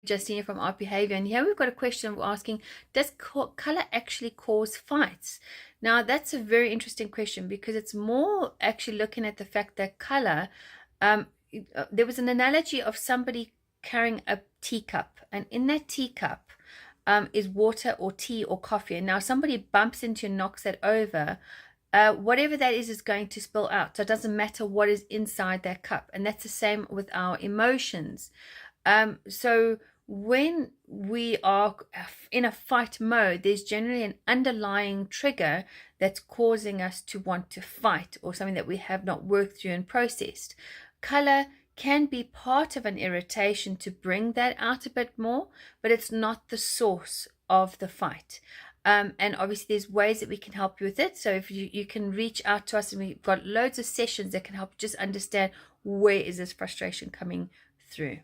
Justina from Art Behaviour, and here we've got a question asking, does color actually cause fights? Now, that's a very interesting question because it's more actually looking at the fact that color, there was an analogy of somebody carrying a teacup, and in that teacup is water or tea or coffee. And now somebody bumps into and knocks that over, whatever that is going to spill out. So it doesn't matter what is inside that cup. And that's the same with our emotions. So when we are in a fight mode, there's generally an underlying trigger that's causing us to want to fight, or something that we have not worked through and processed. Color can be part of an irritation to bring that out a bit more, but it's not the source of the fight. And obviously there's ways that we can help you with it. So if you can reach out to us, and we've got loads of sessions that can help just understand where is this frustration coming through.